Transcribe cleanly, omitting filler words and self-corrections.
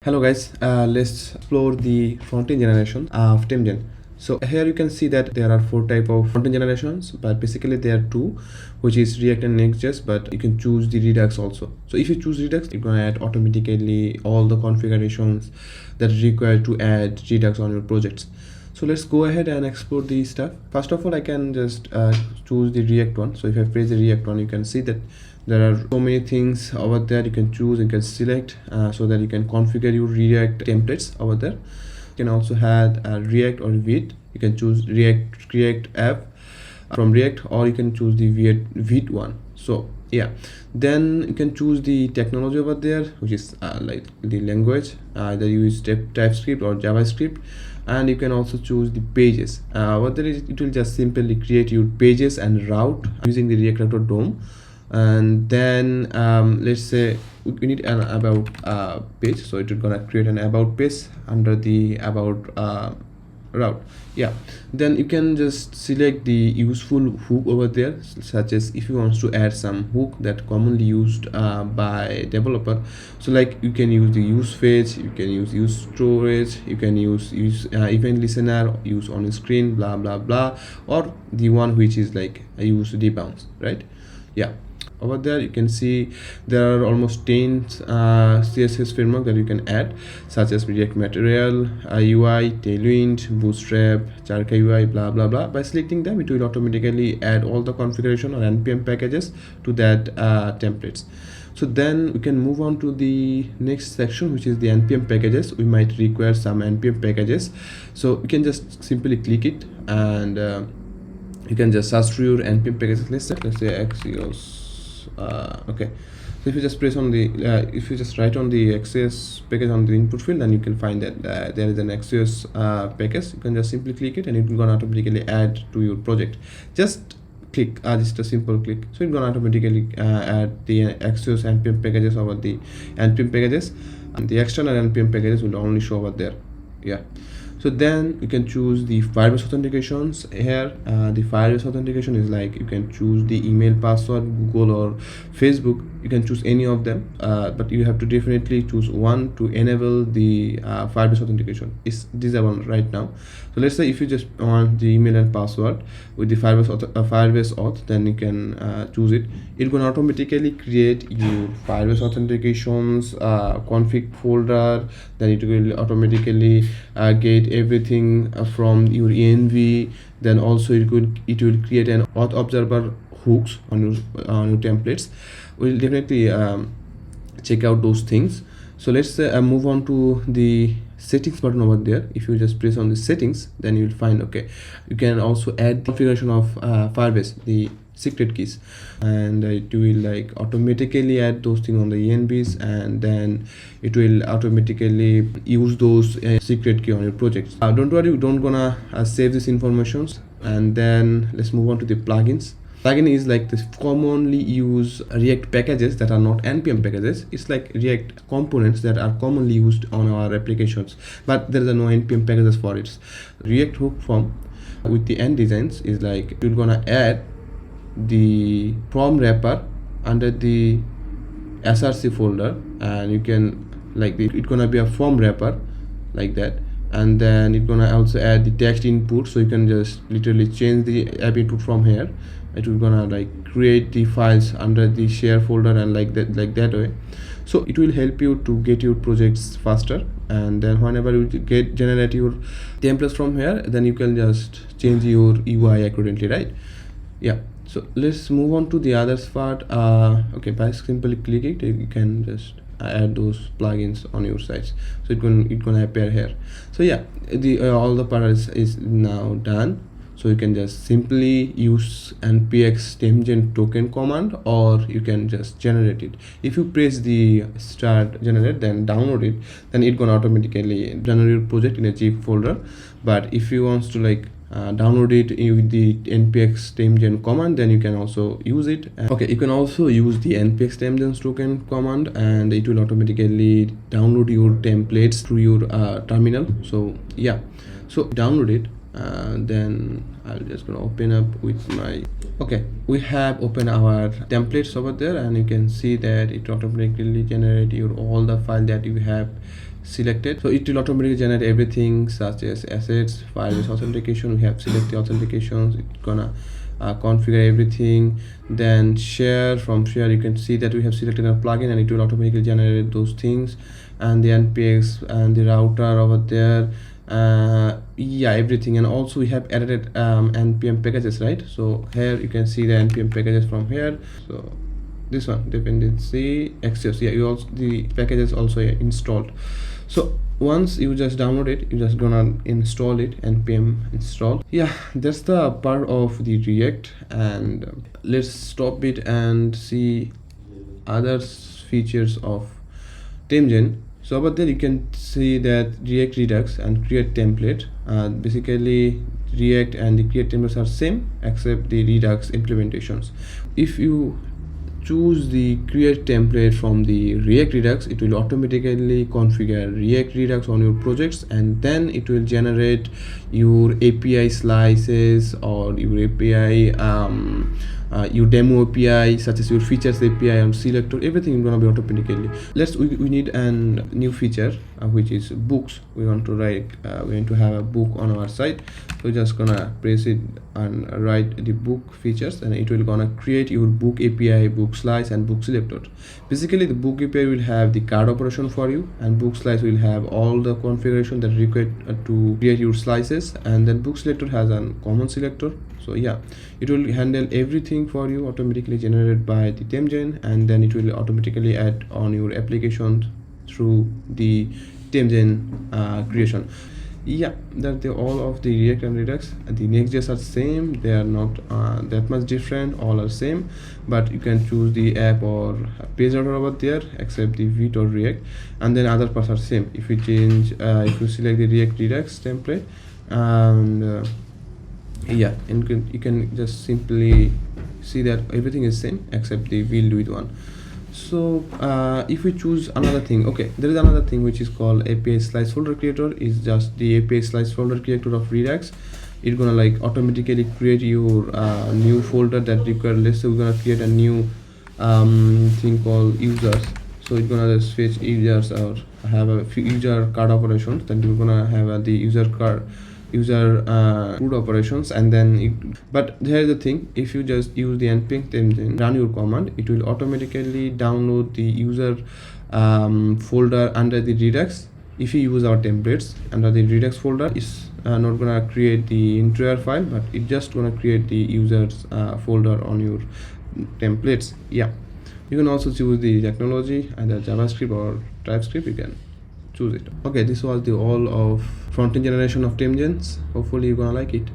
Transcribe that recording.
Hello guys, let's explore the frontend generation of TemGen. So here you can see that there are 4 type of frontend generations, but basically there are 2, which is React and Next.js, but you can choose the Redux also. So if you choose Redux, it's gonna add automatically all the configurations that are required to add Redux on your projects. So let's go ahead and explore the stuff. First of all, I can just choose the React one. So if I press the React one, you can see that there are so many things over there you can choose and can select so that you can configure your React templates over there. You can also add React or Vite. You can choose React app from React, or you can choose the Vite one. So yeah, then you can choose the technology over there, which is like the language, either use TypeScript or JavaScript. And you can also choose the pages. What there is, it will just simply create your pages and route using the React Router DOM. And then let's say we need an about page, so it is gonna create an about page under the about route. Yeah, then you can just select the useful hook over there, such as if you want to add some hook that commonly used by developer. So like you can use the use fetch, you can use storage, you can use event listener, use on screen, blah blah blah, or the one which is like use debounce, right? Yeah, over there you can see there are almost 10 CSS framework that you can add, such as React Material, UI, Tailwind, Bootstrap, Charka UI, blah blah blah. By selecting them, it will automatically add all the configuration or npm packages to that templates. So then we can move on to the next section, which is the npm packages. We might require some npm packages, so you can just simply click it and you can just search for your npm packages. Let's say Axios. Okay, so if you just press on the if you just write on the Axios package on the input field, then you can find that there is an Axios package. You can just simply click it and it will gonna automatically add to your project. Just click, just a simple click, so it's gonna automatically add the Axios npm packages over the npm packages, and the external npm packages will only show over there. Yeah, so then you can choose the Firebase authentications here. The Firebase authentication is like you can choose the email, password, Google or Facebook. You can choose any of them, but you have to definitely choose one to enable the Firebase authentication. It's disabled right now. So let's say if you just want the email and password with the Firebase auth, then you can choose it. It's gonna automatically create your Firebase authentications config folder. Then it will automatically get everything from your env. Then also it will create an auth observer hooks on your templates. We'll definitely check out those things. So let's move on to the settings button over there. If you just press on the settings, then you will find, okay, you can also add the configuration of Firebase, the secret keys, and it will like automatically add those things on the envs, and then it will automatically use those secret key on your projects. Don't worry, we don't gonna save this informations. And then let's move on to the plugins. Plugin is like this commonly used React packages that are not npm packages. It's like React components that are commonly used on our applications, but there is no npm packages for it. React hook form with the end designs is like you're gonna add the from wrapper under the src folder, and you can like it's gonna be a form wrapper like that. And then it's gonna also add the text input, so you can just literally change the app input from here. It will gonna like create the files under the share folder and like that way. So it will help you to get your projects faster. And then whenever you generate your templates from here, then you can just change your UI accordingly, right? Yeah, so let's move on to the other part. Okay, by simply click it, you can just add those plugins on your sites, so it's gonna appear here. So yeah, the all the part is now done. So you can just simply use npx TemGen token command, or you can just generate it. If you press the start generate, then download it, then it's gonna automatically generate your project in a zip folder. But if you want to like download it with the npx TemGen command, then you can also use it. Okay, you can also use the npx TemGen token command, and it will automatically download your templates through your terminal. So yeah, so download it. Then I'll just gonna open up with my okay, we have opened our templates over there, and you can see that it automatically generate your all the file that you have selected, so it will automatically generate everything such as assets, Firebase authentication. We have select the authentications. It's gonna configure everything. Then share, from share you can see that we have selected a plugin and it will automatically generate those things, and the npx and the router over there, yeah, everything. And also we have added npm packages, right? So here you can see the npm packages from here. So this one, dependency access, yeah, you also, the package is also installed. So once you just download it, you just gonna install it, npm install. Yeah, that's the part of the React. And let's stop it and see other features of TemGen. So over there you can see that React Redux and create template. Basically React and the create templates are same except the Redux implementations. If you choose the create template from the React Redux, it will automatically configure React Redux on your projects, and then it will generate your API slices or your API your demo API, such as your features API and selector. Everything is going to be automatically. We need a new feature which is books. We want to write we want to have a book on our site. So just gonna press it and write the book features, and it will gonna create your book API, book slice and book selector. Basically the book API will have the card operation for you, and book slice will have all the configuration that required to create your slices, and then book selector has a common selector. So yeah, it will handle everything for you, automatically generated by the TemGen, and then it will automatically add on your application through the TemGen creation. Yeah, that's all of the React and Redux. The Next.js are same, they are not that much different, all are same, but you can choose the app or page order over there except the Vite or React, and then other parts are same. If you change if you select the React Redux template, and yeah, and you can just simply see that everything is same except the will do it one. So if we choose another thing, okay, there is another thing which is called API slice folder creator. Is just the API slice folder creator of Redux. It's gonna like automatically create your new folder that require. Let's say we're gonna create a new thing called users. So it's gonna just fetch users or have a few user card operations. Then we're gonna have the user card root operations, and then but here's the thing, if you just use the npm TemGen, run your command, it will automatically download the user folder under the Redux. If you use our templates under the Redux folder, it's not gonna create the entire file, but it's just gonna create the users folder on your templates. Yeah, you can also choose the technology, either JavaScript or TypeScript, you can choose it. Okay, this was the all of front-end generation of TemGen. Hopefully you're gonna like it.